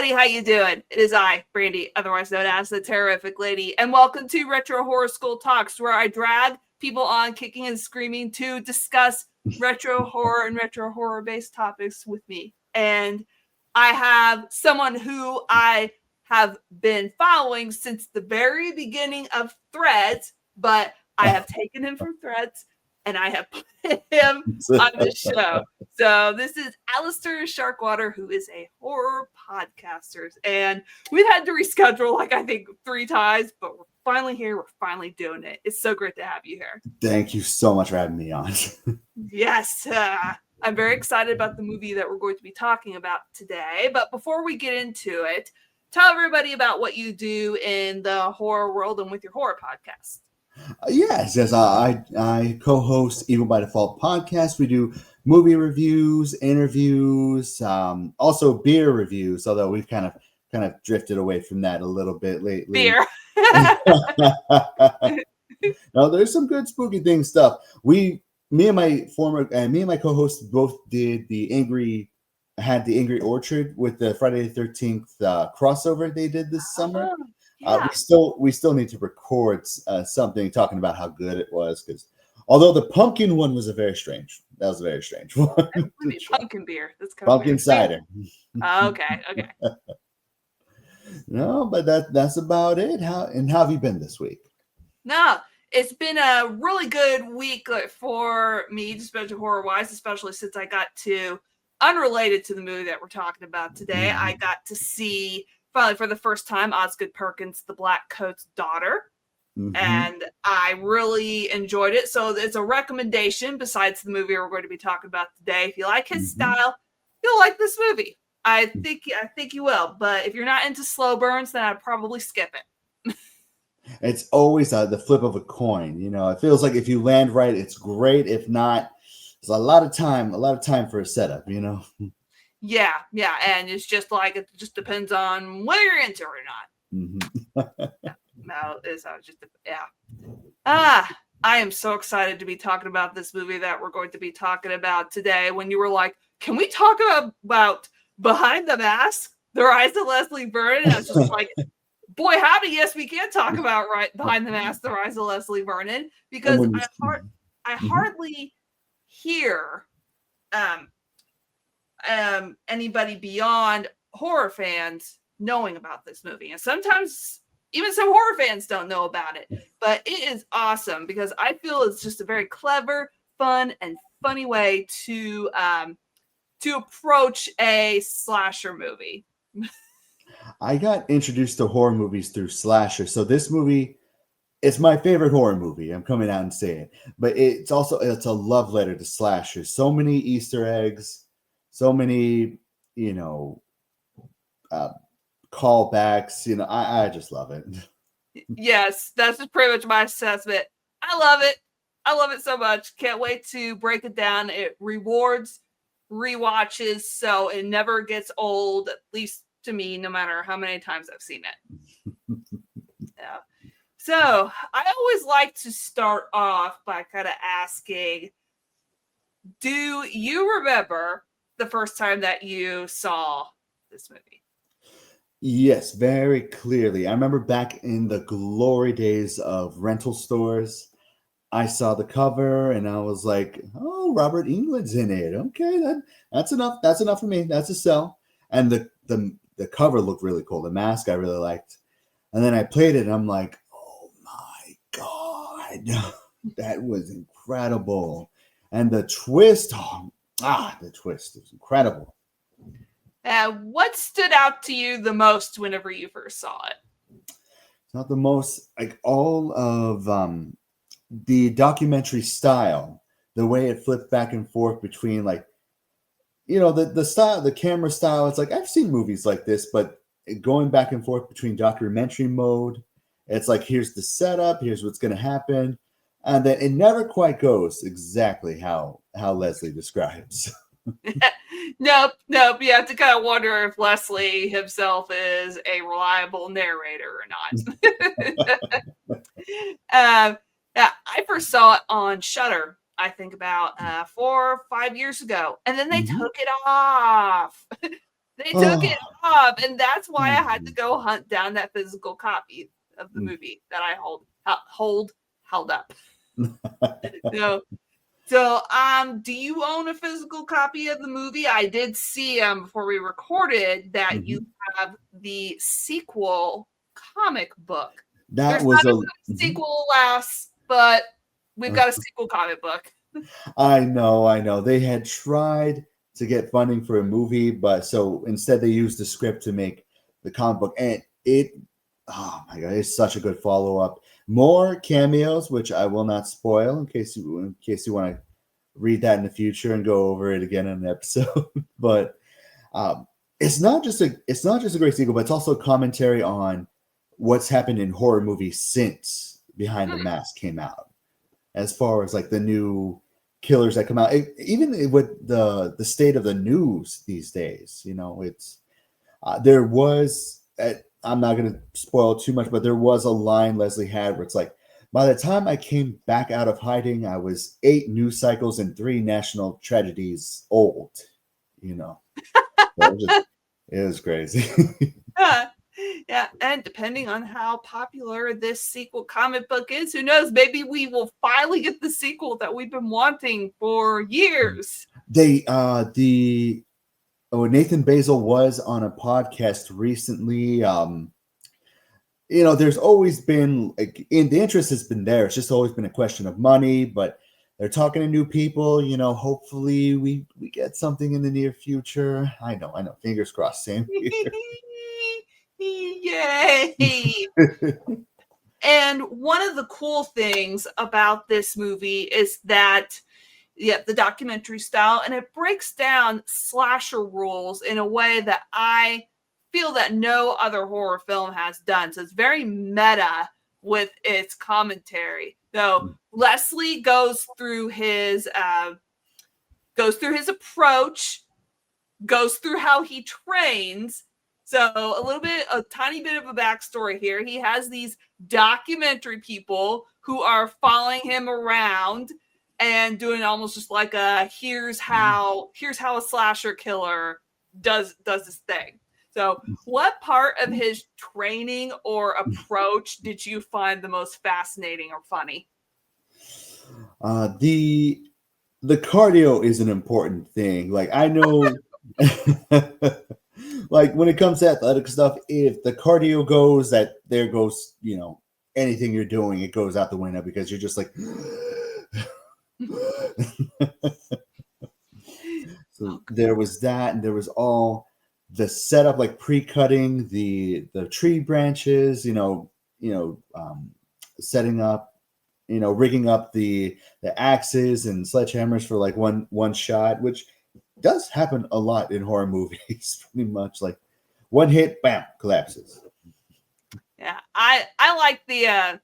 everybody, how you doing? It is I, Brandy, otherwise known as the Terrorific Lady, and welcome to Retro Horror School Talks, where I drag people on kicking and screaming to discuss retro horror and retro horror-based topics with me. And I have someone who I have been following since the very beginning of Threads, but I have taken him from Threads and I have put him on the show. So this is Aleister Sharkwater, who is a horror podcaster. And we've had to reschedule, I think 3 times, but we're finally here. We're finally doing it. It's so great to have you here. Thank you so much for having me on. Yes. I'm very excited about the movie that we're going to be talking about today. But before we get into it, tell everybody about what you do in the horror world and with your horror podcast. Yes. I co-host Evil by Default podcast. We do movie reviews, interviews, also beer reviews, although we've kind of drifted away from that a little bit lately. Beer. No, there's some good spooky thing stuff. Me and my co-host both did the Angry Orchard with the Friday the 13th crossover they did this summer. Yeah. We still need to record something talking about how good it was, because although the pumpkin one was a very strange one. Pumpkin beer. That's kind pumpkin of cider. Okay. No, but that's about it. How have you been this week? No, it's been a really good week for me, especially horror-wise, especially since I got to, unrelated to the movie that we're talking about today, I got to see, finally for the first time, Osgood Perkins' The Black Coat's Daughter. And I really enjoyed it. So it's a recommendation besides the movie we're going to be talking about today. If you like his style, you'll like this movie. I think you will. But if you're not into slow burns, then I'd probably skip it. It's always the flip of a coin. You know, it feels like if you land right, it's great. If not, it's a lot of time for a setup, you know? Yeah. And it's just like, it just depends on whether you're into it or not. No, it's just, I am so excited to be talking about this movie that we're going to be talking about today. When you were like, can we talk about Behind the Mask, The Rise of Leslie Vernon? And I was just like, boy, howdy, yes, we can talk about Behind the Mask, The Rise of Leslie Vernon, because I hardly hear anybody beyond horror fans knowing about this movie. And sometimes even some horror fans don't know about it, but it is awesome because I feel it's just a very clever, fun, and funny way to approach a slasher movie. I got introduced to horror movies through slasher, so this movie, it's my favorite horror movie. I'm coming out and saying it, but it's a love letter to slashers. So many Easter eggs, so many, callbacks. I just love it. Yes, that's just pretty much my assessment. I love it so much. Can't wait to break it down. It rewards rewatches, so it never gets old, at least to me, no matter how many times I've seen it. Yeah. So I always like to start off by kind of asking, do you remember the first time that you saw this movie? Yes, very clearly. I remember back in the glory days of rental stores, I saw the cover and I was like, oh, Robert Englund's in it. Okay, that's enough. That's enough for me. That's a sell. And the cover looked really cool. The mask I really liked. And then I played it and I'm like, oh my God, that was incredible. And the twist, the twist was incredible. What stood out to you the most whenever you first saw it? It's not the most, like all of the documentary style, the way it flipped back and forth between the style, the camera style. It's like, I've seen movies like this, but going back and forth between documentary mode, it's like, here's the setup, here's what's going to happen. And then it never quite goes exactly how Leslie describes. Nope. You have to kind of wonder if Leslie himself is a reliable narrator or not. I first saw it on Shudder, I think about 4 or 5 years ago, and then they took it off. They took it off, and that's why I had Mm-hmm. to go hunt down that physical copy of the movie that I held up. So, do you own a physical copy of the movie? I did see before we recorded that you have the sequel comic book. That There's was not a a sequel, alas, but we've got a sequel comic book. I know. They had tried to get funding for a movie, but so instead they used the script to make the comic book, and oh my god, it's such a good follow up. More cameos, which I will not spoil in case you want to read that in the future and go over it again in an episode. But it's not just a great sequel, but it's also commentary on what's happened in horror movies since Behind the Mask came out, as far as like the new killers that come out, even with the state of the news these days. It's there was I'm not going to spoil too much, but there was a line Leslie had where it's like, by the time I came back out of hiding, I was 8 news cycles and 3 national tragedies old. It was crazy. Yeah, and depending on how popular this sequel comic book is, who knows? Maybe we will finally get the sequel that we've been wanting for years. Nathan Basil was on a podcast recently. There's always been the interest has been there. It's just always been a question of money, but they're talking to new people. Hopefully we get something in the near future. I know. Fingers crossed. Same here. Yay! And one of the cool things about this movie is that, the documentary style, and it breaks down slasher rules in a way that I feel that no other horror film has done. So it's very meta with its commentary. So Leslie goes through his approach, goes through how he trains. So a tiny bit of a backstory here. He has these documentary people who are following him around and doing almost just like here's how a slasher killer does this thing. So what part of his training or approach did you find the most fascinating or funny? The cardio is an important thing. Like, I know like when it comes to athletic stuff, if the cardio goes, that there goes, anything you're doing, it goes out the window because you're just like so there was that, and there was all the setup, like pre-cutting the tree branches, setting up, rigging up the axes and sledgehammers for like one shot, which does happen a lot in horror movies. Pretty much like one hit, bam, collapses. Yeah, I like the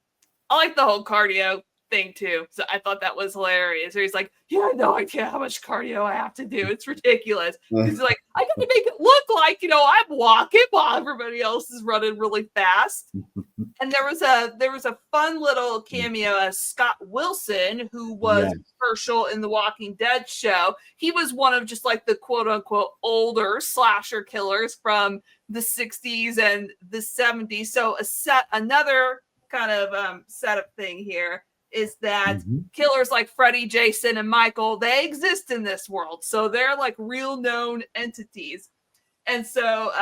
whole cardio thing too. So I thought that was hilarious. Where he's like, "You have no idea how much cardio I have to do. It's ridiculous." He's like, "I got to make it look like I'm walking while everybody else is running really fast." And there was a fun little cameo as Scott Wilson, who was Herschel in the Walking Dead show. He was one of just like the quote unquote older slasher killers from the 60s and the 70s. So another kind of setup thing here is that killers like Freddy, Jason, and Michael, they exist in this world. So they're like real known entities. And so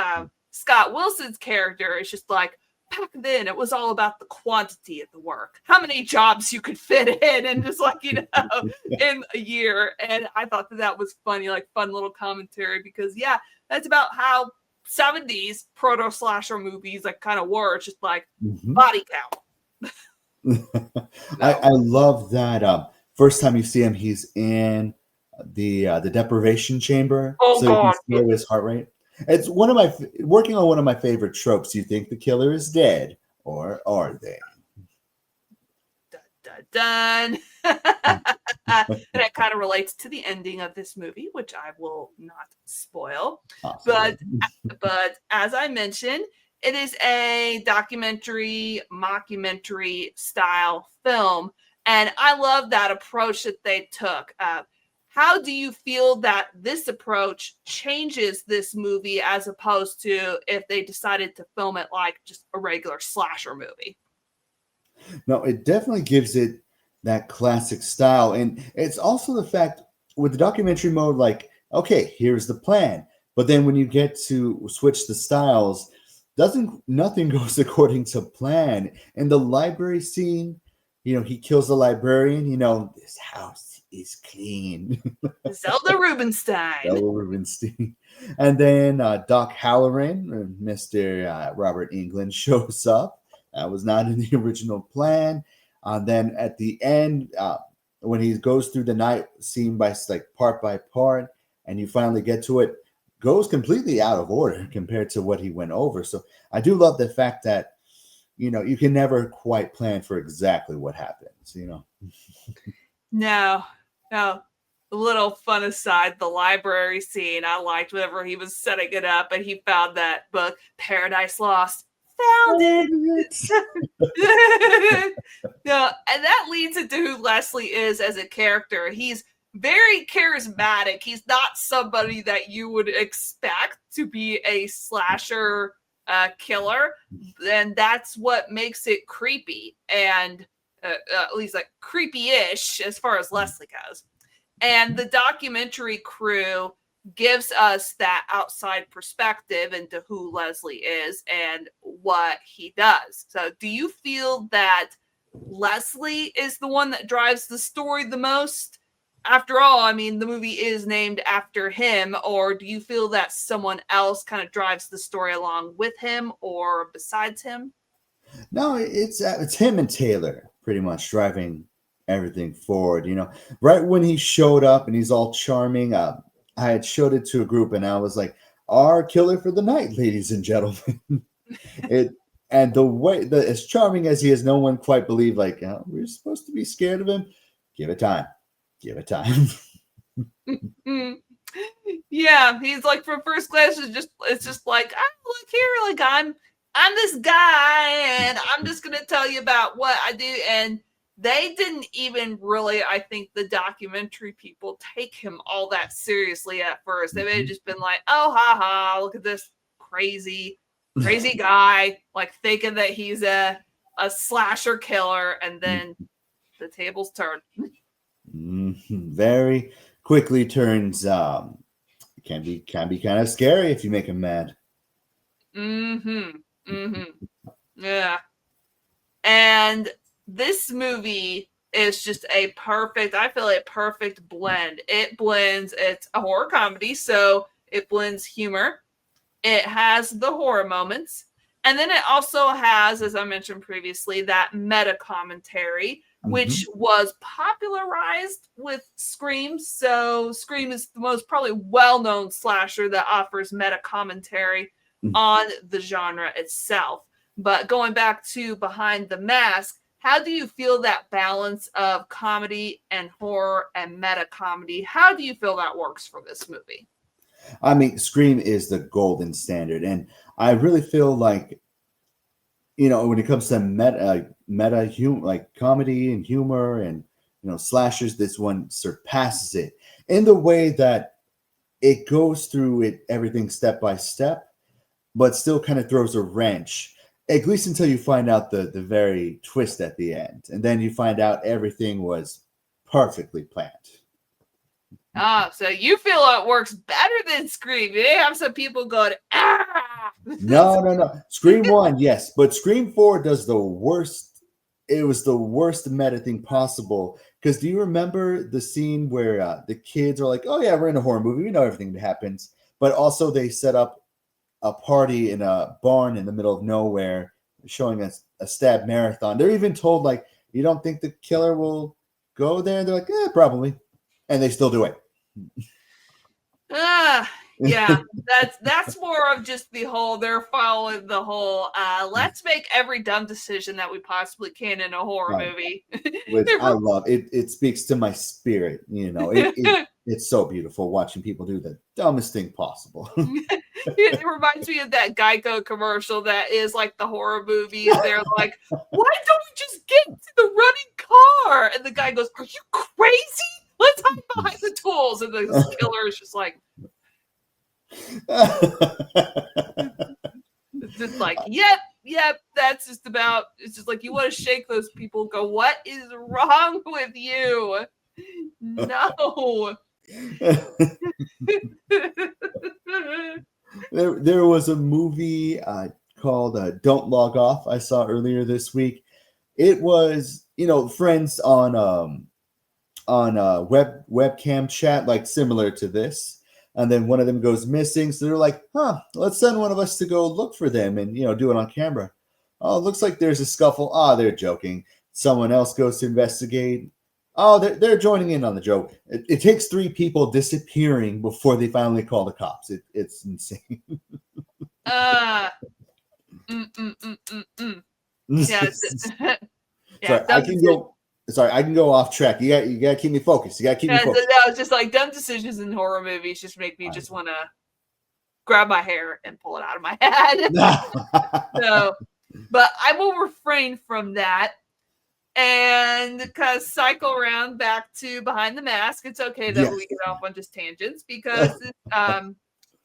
Scott Wilson's character is just like, back then it was all about the quantity of the work, how many jobs you could fit in and just like in a year. And I thought that was funny, like fun little commentary, because that's about how 70s proto slasher movies like kind of were. It's just like body count. I love that. First time you see him, he's in the deprivation chamber, so you can slow his heart rate. It's working on one of my favorite tropes. You think the killer is dead, or are they? Dun, dun, dun. And it kind of relates to the ending of this movie, which I will not spoil. Awesome. But as I mentioned, it is a documentary, mockumentary style film, and I love that approach that they took. How do you feel that this approach changes this movie as opposed to if they decided to film it like just a regular slasher movie? No, it definitely gives it that classic style. And it's also the fact with the documentary mode, like, okay, here's the plan. But then when you get to switch the styles, nothing goes according to plan. In the library scene, he kills the librarian, this house is clean. Zelda Rubinstein. Bella Rubenstein. And then Doc Halloran, Mr. Robert Englund, shows up. That was not in the original plan. Then at the end, when he goes through the night scene by like part by part, and you finally get to it, goes completely out of order compared to what he went over. So I do love the fact that you can never quite plan for exactly what happens. No. A little fun aside, the library scene, I liked whenever he was setting it up and he found that book, Paradise Lost. Found it. No, and that leads into who Leslie is as a character. He's very charismatic. He's not somebody that you would expect to be a slasher killer, and that's what makes it creepy, and at least like creepy-ish as far as Leslie goes. And the documentary crew gives us that outside perspective into who Leslie is and what he does. So do you feel that Leslie is the one that drives the story the most? After all, I mean, the movie is named after him, or do you feel that someone else kind of drives the story along with him or besides him? No, it's him and Taylor pretty much driving everything forward. Right when he showed up and he's all charming, I had showed it to a group and I was like, "Our killer for the night, ladies and gentlemen." And the way as charming as he is, no one quite believed like, oh, we're supposed to be scared of him. Give it time. Yeah, he's like from first class. It's just like, look here, like I'm this guy, and I'm just gonna tell you about what I do. And they didn't even really, I think, the documentary people take him all that seriously at first. They may have just been like, oh, ha ha, look at this crazy guy, like thinking that he's a slasher killer, and then the tables turn. Very quickly turns can be kind of scary if you make him mad. Yeah. And this movie is just a perfect blend. It blends, it's a horror comedy, so it blends humor. It has the horror moments. And then it also has, as I mentioned previously, that meta commentary, which was popularized with Scream. So Scream is the most probably well-known slasher that offers meta commentary on the genre itself. But going back to Behind the Mask, how do you feel that balance of comedy and horror and meta comedy? How do you feel that works for this movie? I mean, Scream is the golden standard. And I really feel like, when it comes to like comedy and humor and, slashers, this one surpasses it in the way that it goes through everything step by step, but still kind of throws a wrench, at least until you find out the very twist at the end. And then you find out everything was perfectly planned. So you feel it works better than Scream. You have some people going, ah! No. Scream 1, yes. But Scream 4 does the worst. It was the worst meta thing possible. Because do you remember the scene where the kids are like, oh, yeah, we're in a horror movie. We know everything that happens. But also they set up a party in a barn in the middle of nowhere, showing us a stab marathon. They're even told, like, you don't think the killer will go there? They're like, probably. And they still do it. Yeah, that's more of just the whole, they're following the whole, let's make every dumb decision that we possibly can in a horror movie. Which I love. It speaks to my spirit, it's so beautiful watching people do the dumbest thing possible. It reminds me of that Geico commercial that is like the horror movie. And they're like, why don't we just get to the running car? And the guy goes, are you crazy? Let's hide behind the tool. assholes. And this killer is just like, it's just like, yep, that's just about, it's just like, you want to shake those people, go, what is wrong with you? No. There was a movie called Don't Log Off I saw earlier this week. It was, friends on webcam chat, like similar to this. And then one of them goes missing. So they're like, let's send one of us to go look for them and, do it on camera. Oh, it looks like there's a scuffle. They're joking. Someone else goes to investigate. Oh, they're joining in on the joke. It takes 3 people disappearing before they finally call the cops. It's insane. Yeah. Sorry, I can go off track. You got to keep me focused. You got to keep me focused. No, it's just like dumb decisions in horror movies just make me just want to grab my hair and pull it out of my head. But I will refrain from that and cycle around back to Behind the Mask. It's okay that we get off on just tangents because it's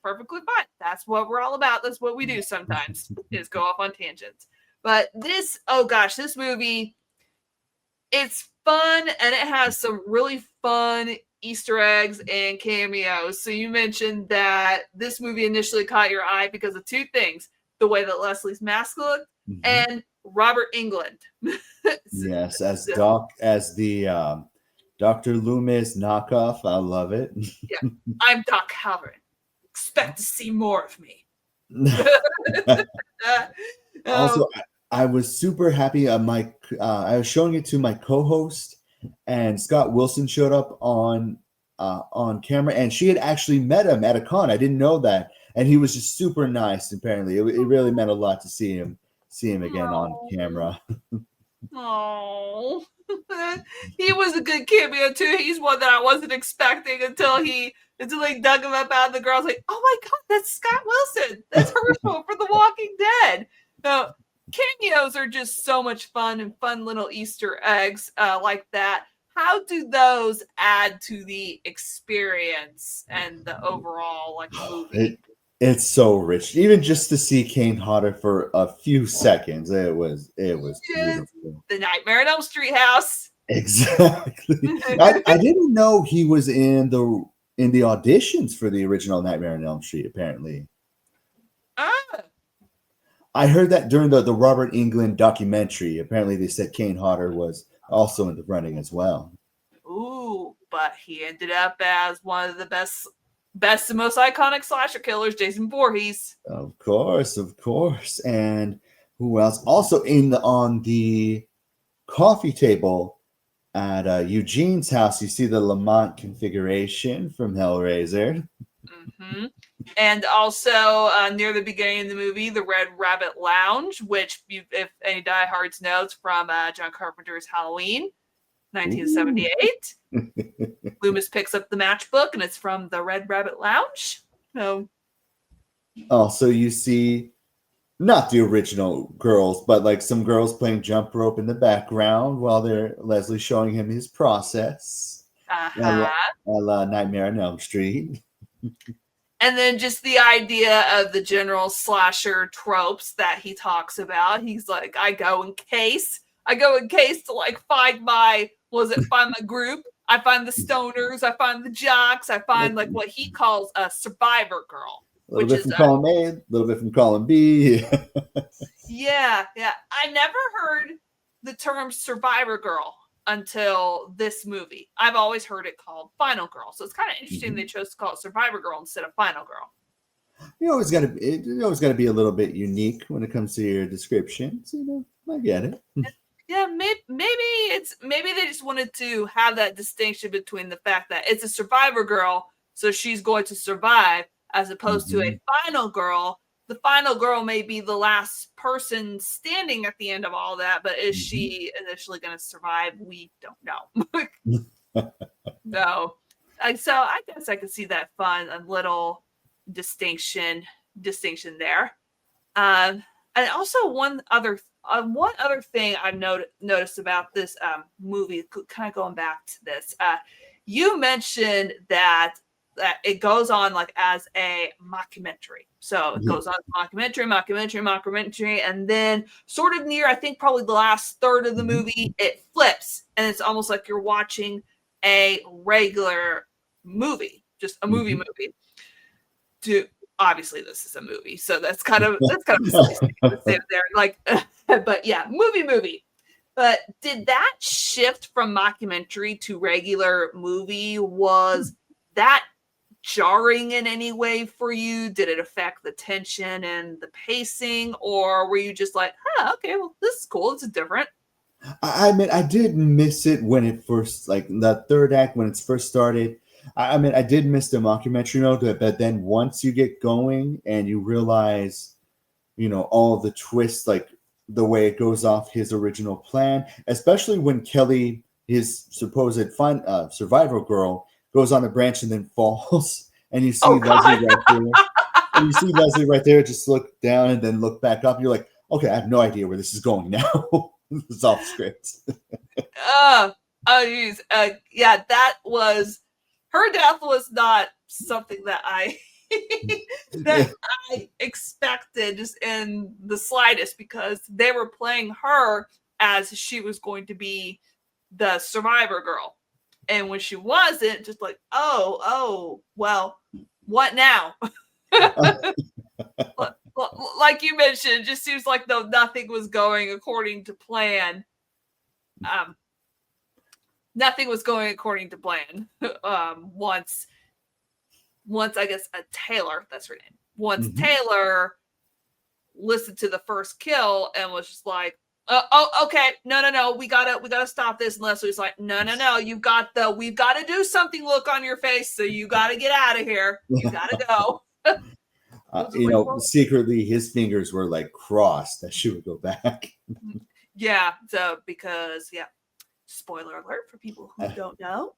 perfectly fine. That's what we're all about. That's what we do sometimes is go off on tangents. But this movie, it's fun and it has some really fun Easter eggs and cameos. So you mentioned that this movie initially caught your eye because of 2 things: the way that Leslie's mask looked and Robert Englund. Yes, as the Dr. Loomis knockoff. I love it. Yeah, I'm Doc Halloran. Expect to see more of me. Also, I was super happy. I was showing it to my co-host, and Scott Wilson showed up on camera, and she had actually met him at a con. I didn't know that, and he was just super nice. Apparently, it really meant a lot to see him again on camera. Oh, he was a good cameo too. He's one that I wasn't expecting until they dug him up out of the girls. Like, oh my god, that's Scott Wilson. That's Herschel for The Walking Dead. No, cameos are just so much fun and fun little Easter eggs like that. How do those add to the experience and the overall movie? It's so rich. Even just to see Kane Hodder for a few seconds, it was beautiful. The Nightmare on Elm Street house. Exactly. I didn't know he was in the auditions for the original Nightmare on Elm Street. Apparently, I heard that during the Robert Englund documentary. Apparently, they said Kane Hodder was also in the running as well. Ooh, but he ended up as one of the best and most iconic slasher killers, Jason Voorhees. Of course. And who else? Also on the coffee table at Eugene's house, you see the Lamont configuration from Hellraiser. Mm-hmm. And also near the beginning of the movie, the Red Rabbit Lounge, which, if any diehards know, it's from John Carpenter's Halloween, 1978. Loomis picks up the matchbook, and it's from the Red Rabbit Lounge. So, also, you see not the original girls, but some girls playing jump rope in the background while Leslie showing him his process. A la Nightmare on Elm Street. And then just the idea of the general slasher tropes that he talks about. He's like, I go in case to find my group. I find the stoners. I find the jocks. I find what he calls a survivor girl. A little bit from column A, a little bit from column B. Yeah. I never heard the term survivor girl until this movie. I've always heard it called Final Girl. So it's kind of interesting they chose to call it Survivor Girl instead of Final Girl. You always got to be a little bit unique when it comes to your descriptions. I get it. Yeah, maybe they just wanted to have that distinction between the fact that it's a survivor girl, so she's going to survive, as opposed to a final girl. The final girl may be the last person standing at the end of all that, but is she initially going to survive? We don't know. No. So I guess I could see that fun, a little distinction there. And also one other thing I've noticed about this movie, kind of going back to this, you mentioned that it goes on like as a mockumentary. So it goes on mockumentary, and then sort of near, I think probably the last third of the movie, it flips, and it's almost like you're watching a regular movie, just a movie. Obviously this is a movie, so that's kind of a silly thing to say there. Like, but yeah, movie. But did that shift from mockumentary to regular movie? Was that jarring in any way for you? Did it affect the tension and the pacing, or were you just like, okay, well, this is cool, it's different? I mean, I did miss it when it first, like the third act when it's first started. I mean, I did miss the mockumentary note, but then once you get going and you realize, all the twists, like the way it goes off his original plan, especially when Kelly, his supposed survivor girl, goes on a branch and then falls, and you see Leslie right there. And you see Leslie right there, just look down and then look back up. You're like, okay, I have no idea where this is going now. It's off script. Geez. Yeah, that was, her death was not something that I expected just in the slightest, because they were playing her as she was going to be the survivor girl. And when she wasn't, just like, well, what now? Like you mentioned, it just seems like though nothing was going according to plan. Nothing was going according to plan. Once I guess Taylor, that's her name. Once Taylor listened to the first kill and was just like, okay, no, we gotta stop this. And Leslie's like, no, we've got to do something look on your face, so you gotta get out of here. You gotta go. Secretly his fingers were like crossed that she would go back. Yeah, so because spoiler alert for people who don't know.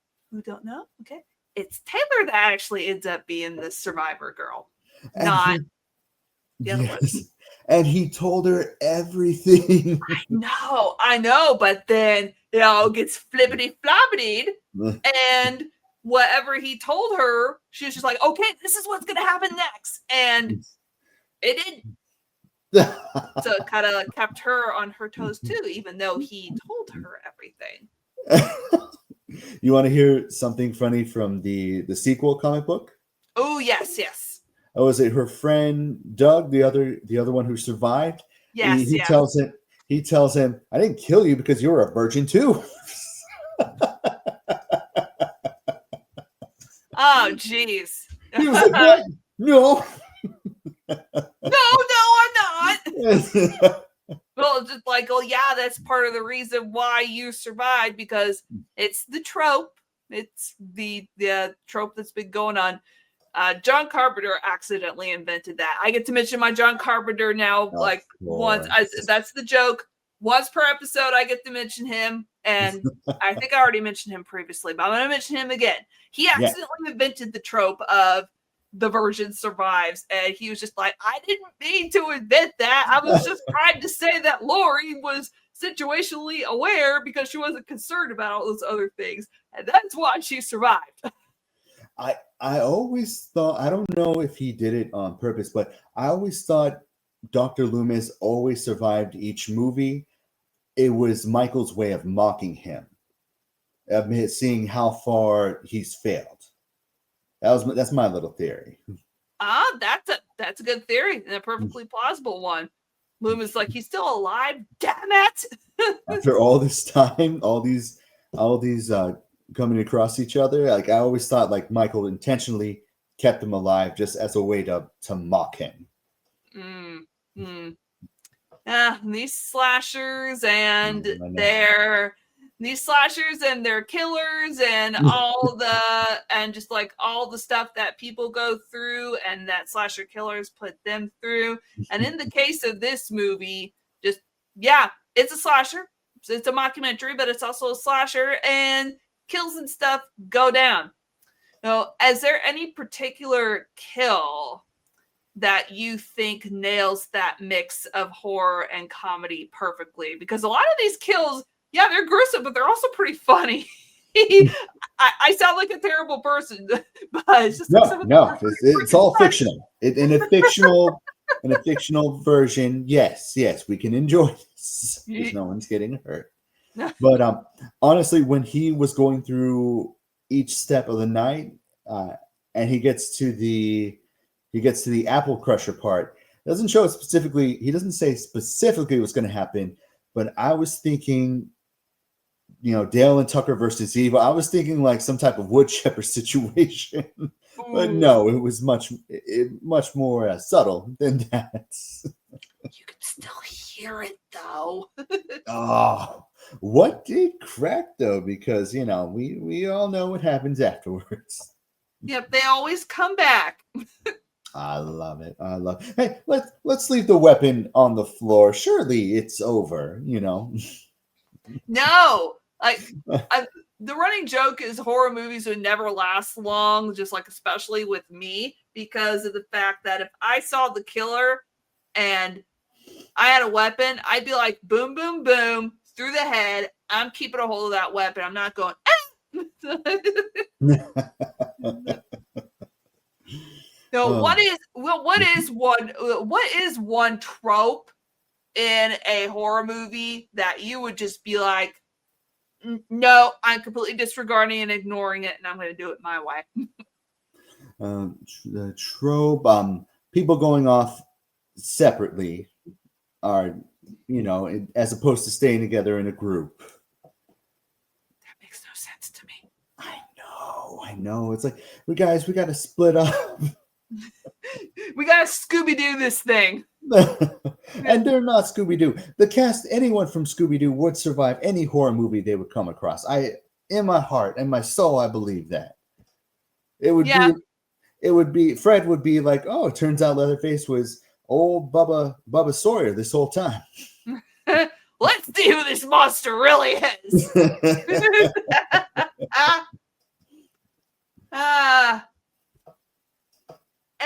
Okay, it's Taylor that actually ends up being the survivor girl, not the other one. And he told her everything. I know, but then it all gets flippity floppity, and whatever he told her, she was just like, okay, this is what's gonna happen next, and it did. So it kind of kept her on her toes too, even though he told her everything. You want to hear something funny from the sequel comic book? Oh yes. Oh, is it her friend Doug, the other one who survived? Yes. He tells him, I didn't kill you because you were a virgin too. Oh jeez. He was like, what? No. No, I'm not. Well, it's just like, yeah, that's part of the reason why you survived, because it's the trope. It's the trope that's been going on. John Carpenter accidentally invented that. I get to mention my John Carpenter now, once. That's the joke. Once per episode, I get to mention him, and I think I already mentioned him previously, but I'm going to mention him again. He accidentally invented the trope of the virgin survives, and he was just like, I didn't mean to invent that. I was just trying to say that Lori was situationally aware because she wasn't concerned about all those other things, and that's why she survived. I always thought, I don't know if he did it on purpose, but I always thought Dr. Loomis always survived each movie. It was Michael's way of mocking him, seeing how far he's failed. That's my little theory. That's a good theory and a perfectly plausible one. Loomis like, he's still alive, damn it. After all this time, all these coming across each other, like I always thought like Michael intentionally kept him alive just as a way to mock him. These slashers and their killers and all just like all the stuff that people go through and that slasher killers put them through. And in the case of this movie, it's a slasher. It's a mockumentary, but it's also a slasher, and kills and stuff go down. Now, is there any particular kill that you think nails that mix of horror and comedy perfectly? Because a lot of these kills, they're gruesome, but they're also pretty funny. I sound like a terrible person, but it's just no, it's all fictional. In a fictional version, yes, we can enjoy this because no one's getting hurt. But honestly, when he was going through each step of the night, and he gets to the apple crusher part, it doesn't show it specifically. He doesn't say specifically what's going to happen, but I was thinking, Dale and Tucker versus Eve. I was thinking like some type of wood chipper situation, but no, it was much more subtle than that. You can still hear it though. Oh, what did crack though? Because we all know what happens afterwards. Yep, they always come back. I love it. Hey, let's leave the weapon on the floor. Surely it's over. No, the running joke is horror movies would never last long, just like especially with me, because of the fact that if I saw the killer and I had a weapon, I'd be like, boom, boom, boom, through the head. I'm keeping a hold of that weapon. I'm not going, No, what is one trope in a horror movie that you would just be like, no, I'm completely disregarding and ignoring it, and I'm going to do it my way? The trope, people going off separately are, as opposed to staying together in a group. That makes no sense to me. I know. It's like, we got to split up. We got to Scooby-Doo this thing. And they're not Scooby-Doo. The cast, anyone from Scooby-Doo would survive any horror movie they would come across. In my heart and my soul, I believe that. It would be Fred would be like, oh, it turns out Leatherface was old Bubba Sawyer this whole time. Let's see who this monster really is.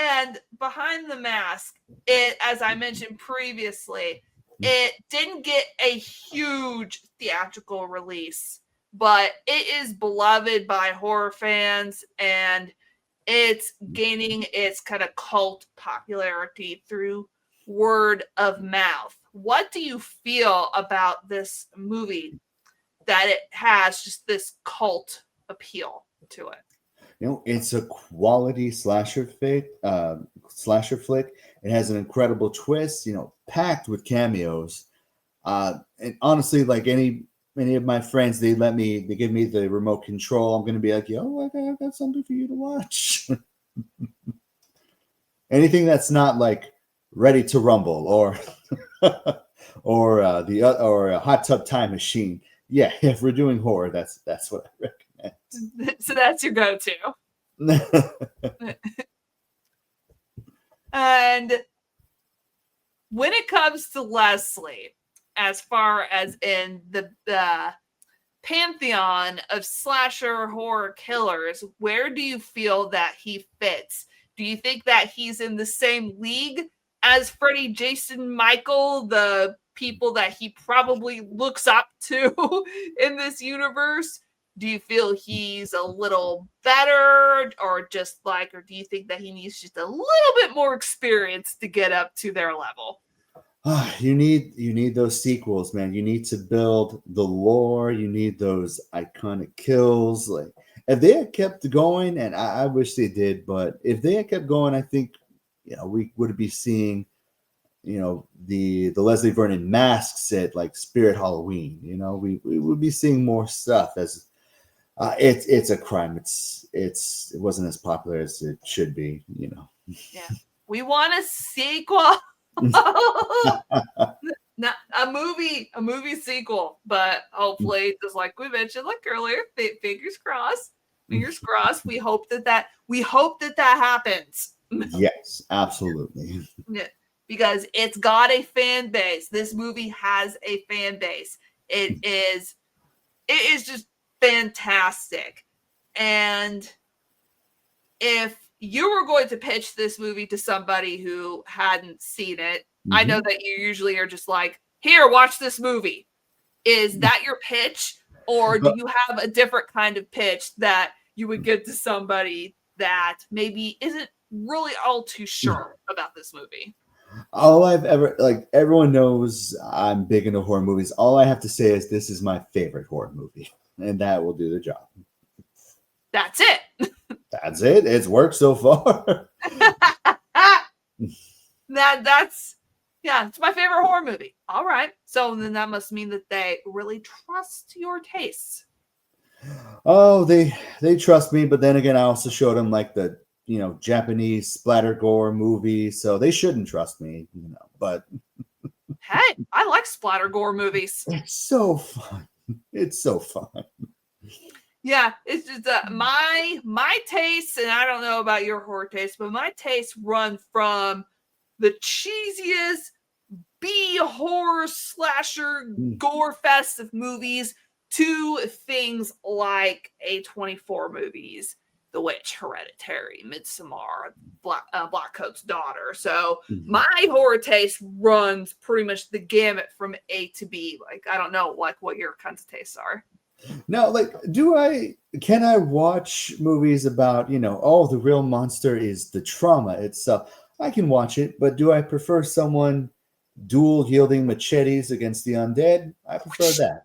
And behind the mask, as I mentioned previously, it didn't get a huge theatrical release, but it is beloved by horror fans, and it's gaining its kind of cult popularity through word of mouth. What do you feel about this movie, that it has just this cult appeal to it? It's a quality slasher flick. It has an incredible twist, packed with cameos. And honestly, like any of my friends, they give me the remote control. I'm going to be like, yo, I got something for you to watch. Anything that's not like Ready to Rumble or a Hot Tub Time Machine. Yeah, if we're doing horror, that's what I recommend. So that's your go-to. And when it comes to Leslie, as far as in the pantheon of slasher horror killers, where do you feel that he fits? Do you think that he's in the same league as Freddy, Jason, Michael, the people that he probably looks up to in this universe? Do you feel he's a little better, or do you think that he needs just a little bit more experience to get up to their level? You need those sequels, man. You need to build the lore. You need those iconic kills. Like, if they had kept going, and I wish they did, but if they had kept going, I think we would be seeing the Leslie Vernon masks at like Spirit Halloween. We would be seeing more stuff as. It's a crime. It wasn't as popular as it should be, Yeah, we want a sequel. Not a movie sequel, but hopefully, just like we mentioned earlier, fingers crossed. We hope that happens. Yes, absolutely. Yeah, because it's got a fan base. This movie has a fan base. It is just fantastic. And if you were going to pitch this movie to somebody who hadn't seen it, I know that you usually are just like, here, watch this movie. Is that your pitch? Or do you have a different kind of pitch that you would give to somebody that maybe isn't really all too sure about this movie? All I've ever, like, everyone knows I'm big into horror movies. All I have to say is this is my favorite horror movie, and that will do the job. That's it. That's it. It's worked so far. That's it's my favorite horror movie. All right. So then that must mean that they really trust your tastes. Oh, they trust me, but then again, I also showed them like the Japanese splatter gore movie, so they shouldn't trust me, but hey, I like splatter gore movies. It's so fun. It's so fun. Yeah, it's just my tastes, and I don't know about your horror taste, but my tastes run from the cheesiest B horror slasher gore fest of movies to things like A24 movies, The Witch, Hereditary, Midsommar, Black Coat's Daughter. So my horror taste runs pretty much the gamut from A to B. Like, I don't know what your kinds of tastes are. Now, like, can I watch movies about, the real monster is the trauma itself? I can watch it, but do I prefer someone dual wielding machetes against the undead? I prefer that.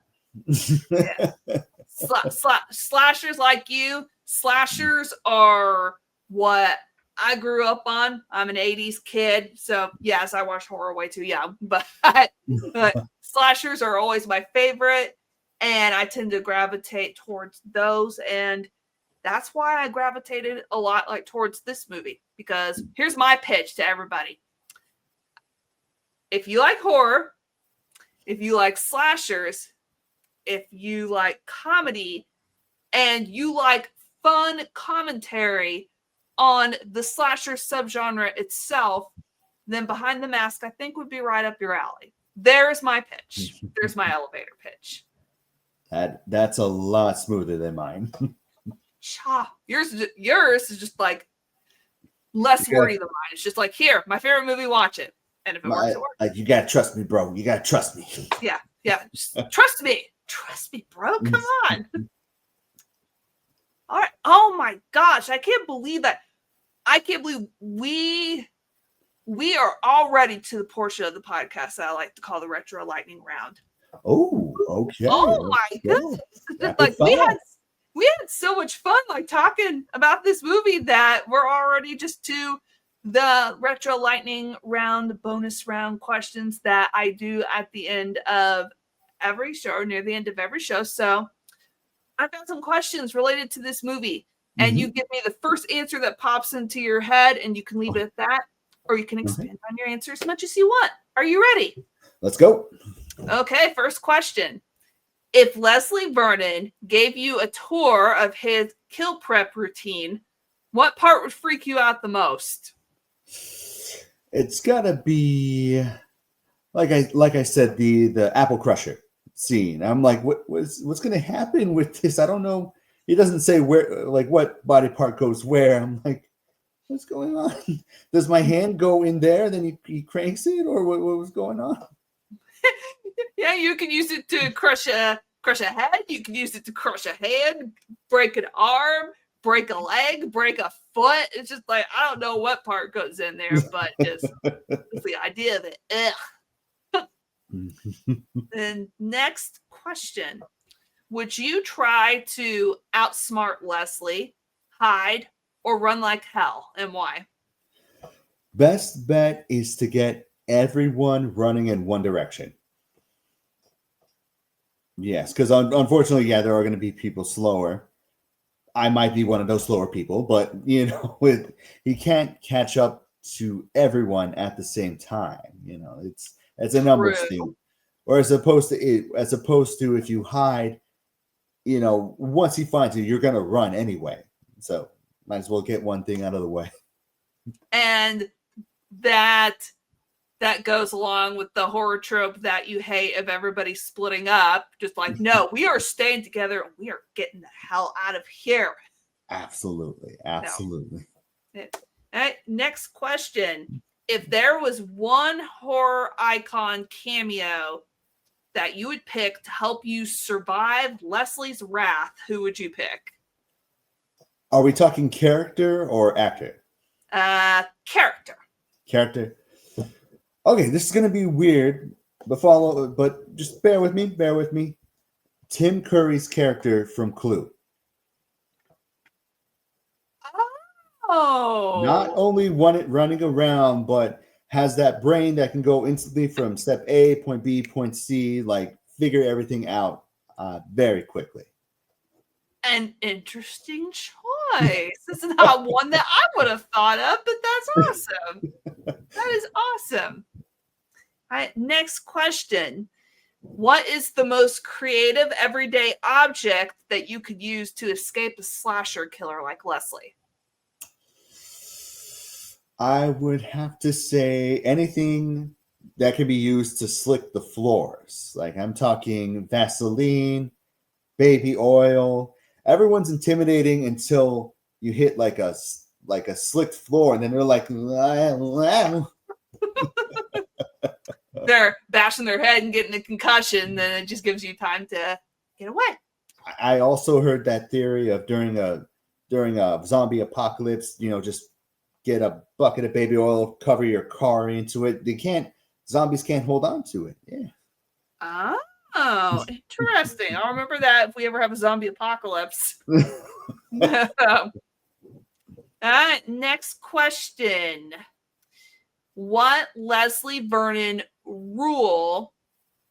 Slashers like you. Slashers are what I grew up on. I'm an 80s kid, so yes, I watched horror way too young, but slashers are always my favorite, and I tend to gravitate towards those, and that's why I gravitated a lot towards this movie, because here's my pitch to everybody. If you like horror, if you like slashers, if you like comedy, and you like fun commentary on the slasher subgenre itself, then Behind the Mask, I think, would be right up your alley. There's my pitch. There's my elevator pitch. That's a lot smoother than mine. Yours is just like less wordy than mine. It's just like, here, my favorite movie, watch it. And if it works, it works. Like, you gotta trust me, bro. You gotta trust me. Yeah. Just trust me. Trust me, bro. Come on. All right. Oh my gosh. I can't believe that. I can't believe we are already to the portion of the podcast that I like to call the Retro Lightning Round. Oh, okay. Oh my goodness. Like, we had so much fun talking about this movie that we're already just to the Retro Lightning Round bonus round questions that I do at the end of every show, or near the end of every show. So I've got some questions related to this movie, and you give me the first answer that pops into your head, and you can leave it at that, or you can expand on your answer as much as you want. Are you ready? Let's go. Okay, first question. If Leslie Vernon gave you a tour of his kill prep routine, what part would freak you out the most? It's gotta be like I said, the apple crusher scene. I'm like, what's gonna happen with this? I don't know. He doesn't say where, like, what body part goes where. I'm like, what's going on? Does my hand go in there, then he cranks it, or what was going on? Yeah, you can use it to crush a head. You can use it to crush a hand, break an arm, break a leg, break a foot. It's just like, I don't know what part goes in there, but just the idea of it. Ugh. The next question. Would you try to outsmart Leslie, hide, or run like hell, and why? Best bet is to get everyone running in one direction. Yes, because unfortunately, there are going to be people slower. I might be one of those slower people, but he can't catch up to everyone at the same time. It's a numbers thing. Or as opposed to if you hide, once he finds you, you're going to run anyway. So might as well get one thing out of the way. And that goes along with the horror trope that you hate of everybody splitting up. Just like, no, we are staying together and we are getting the hell out of here. Absolutely. No. All right, next question. If there was one horror icon cameo that you would pick to help you survive Leslie's wrath, who would you pick? Are we talking character or actor? Character. Character. Okay, this is gonna be weird, but just bear with me. Tim Curry's character from Clue. Oh. Not only running around, but has that brain that can go instantly from step A, point B, point C, like figure everything out very quickly. An interesting choice. This is not one that I would have thought of, but that's awesome. That is awesome. All right, next question. What is the most creative everyday object that you could use to escape a slasher killer like Leslie? I would have to say anything that can be used to slick the floors. Like I'm talking Vaseline, baby oil. Everyone's intimidating until you hit like a slicked floor, and then they're like, they're bashing their head and getting a concussion. Then it just gives you time to get away. I also heard that theory of during a zombie apocalypse, just get a bucket of baby oil, cover your car into it. Zombies can't hold on to it. Yeah. Oh, interesting. I'll remember that if we ever have a zombie apocalypse. All right, next question. What Leslie Vernon rule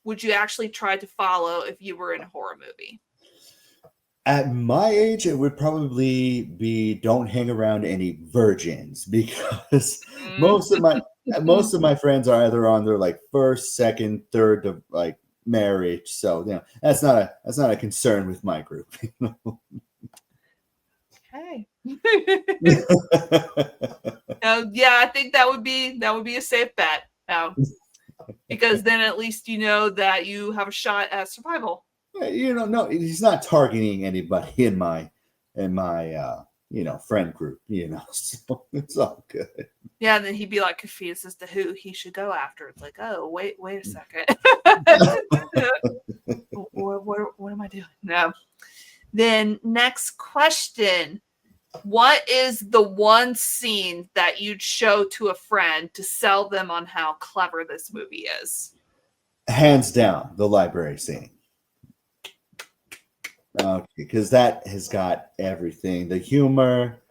would you actually try to follow if you were in a horror movie? At my age, it would probably be don't hang around any virgins, because most of my friends are either on their like first, second, third of like marriage. So that's not a concern with my group. Okay. Yeah, I think that would be a safe bet. Because then at least you know that you have a shot at survival. No, he's not targeting anybody in my friend group, so it's all good. Yeah, and then he'd be like confused as to who he should go after. It's like, oh, wait a second. what am I doing? No. Then next question. What is the one scene that you'd show to a friend to sell them on how clever this movie is? Hands down, the library scene. Okay, because that has got everything. The humor,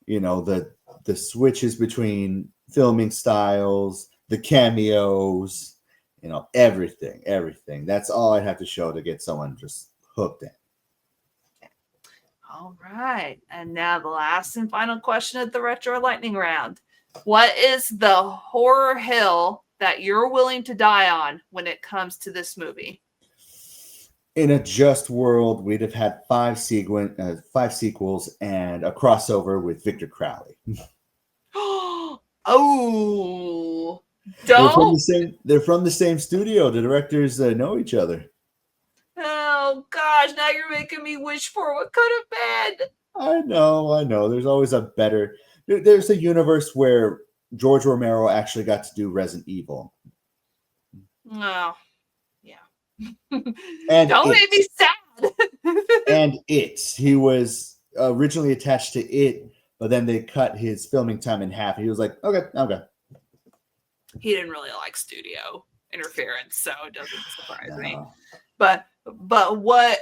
the switches between filming styles, the cameos, everything. That's all I'd have to show to get someone just hooked in. All right. And now the last and final question of the Retro Lightning Round. What is the horror hill that you're willing to die on when it comes to this movie? In a just world, we'd have had 5 sequels and a crossover with Victor Crowley. Oh, don't. They're from the same studio. The directors know each other. Oh, gosh. Now you're making me wish for what could have been. I know. There's always a better... There's a universe where George Romero actually got to do Resident Evil. Oh, yeah. And don't make me sad. And he was originally attached to it, but then they cut his filming time in half. He was like, okay. He didn't really like studio interference, so it doesn't surprise me. But what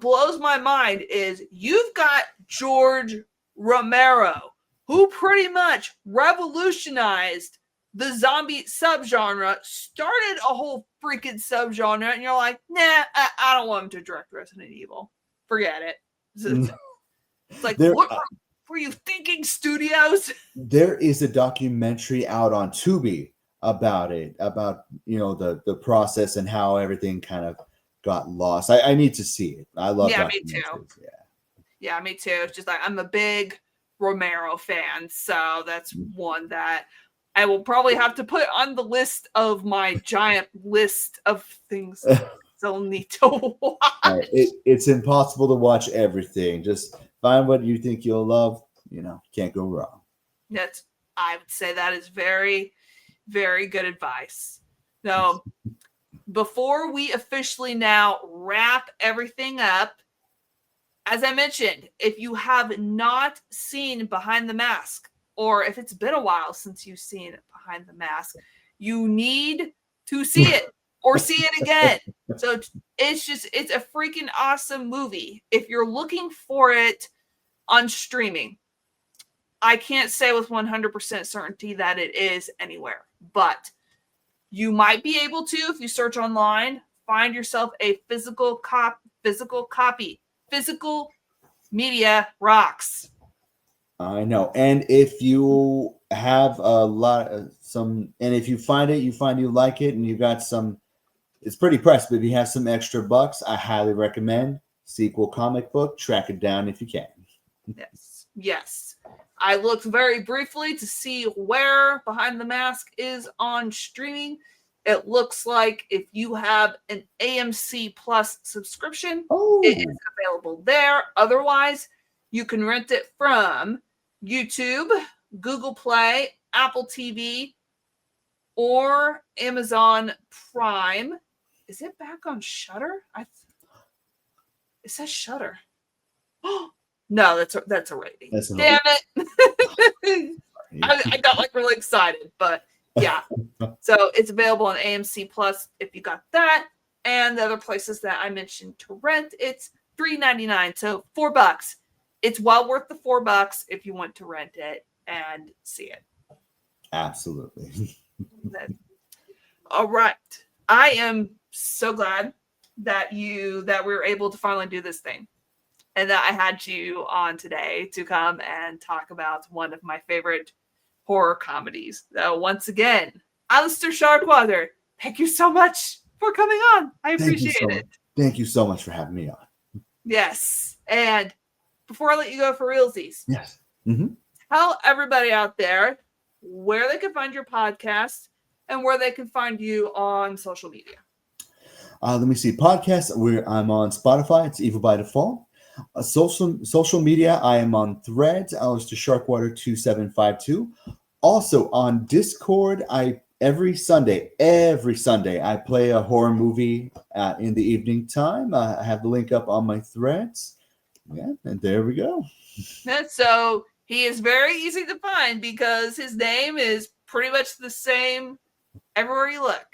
blows my mind is you've got George Romero, who pretty much revolutionized the zombie subgenre, started a whole freaking subgenre, and you're like, nah, I don't want him to direct Resident Evil. Forget it. It's like, what were you thinking, studios? There is a documentary out on Tubi about it, about the process and how everything kind of got lost. I need to see it. I love me too. Yeah, me too. It's just like I'm a big Romero fan, so that's one that I will probably have to put on the list of my giant list of things still need to watch. It's impossible to watch everything. Just find what you think you'll love. Can't go wrong. I would say that is very, very good advice. So before we officially now wrap everything up, as I mentioned, if you have not seen Behind the Mask, or if it's been a while since you've seen Behind the Mask, you need to see it or see it again. So it's a freaking awesome movie. If you're looking for it on streaming, I can't say with 100% certainty that it is anywhere, but you might be able to, if you search online, find yourself a physical copy. Physical media rocks. I know. And if you have a lot of and if you find it, you like it, and you got some, it's pretty priced, but if you have some extra bucks, I highly recommend Sequel Comic Book. Track it down if you can. Yes. I looked very briefly to see where Behind the Mask is on streaming. It looks like if you have an AMC Plus subscription, it is available there. Otherwise, you can rent it from YouTube, Google Play, Apple TV, or Amazon Prime. Is it back on Shudder? It says Shudder. No, that's a rating. Damn it. I got like really excited, but yeah. So it's available on AMC Plus if you got that. And the other places that I mentioned to rent, it's $3.99. So $4. It's well worth the $4 if you want to rent it and see it. Absolutely. All right. I am so glad that we were able to finally do this thing. And that I had you on today to come and talk about one of my favorite horror comedies. Once again, Aleister Sharkwater, thank you so much for coming on. I appreciate it. Thank you so much for having me on. Yes. And before I let you go for realsies, yes. Tell everybody out there where they can find your podcast and where they can find you on social media. Let me see. Podcast, I'm on Spotify. It's Evil by Default. Social media, I am on Threads, Aleister Sharkwater 2752. Also on Discord, every Sunday, I play a horror movie in the evening time. I have the link up on my Threads. Yeah, and there we go. So he is very easy to find because his name is pretty much the same everywhere you look.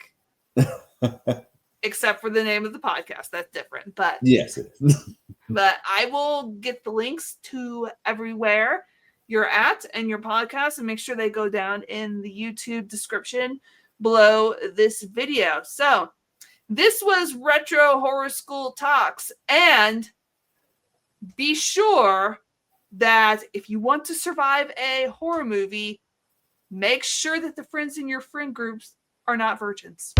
Except for the name of the podcast. That's different. But yes, it is. But I will get the links to everywhere you're at and your podcast and make sure they go down in the YouTube description below this video. So this was Retro Horror School Talks. And be sure that if you want to survive a horror movie, make sure that the friends in your friend groups are not virgins.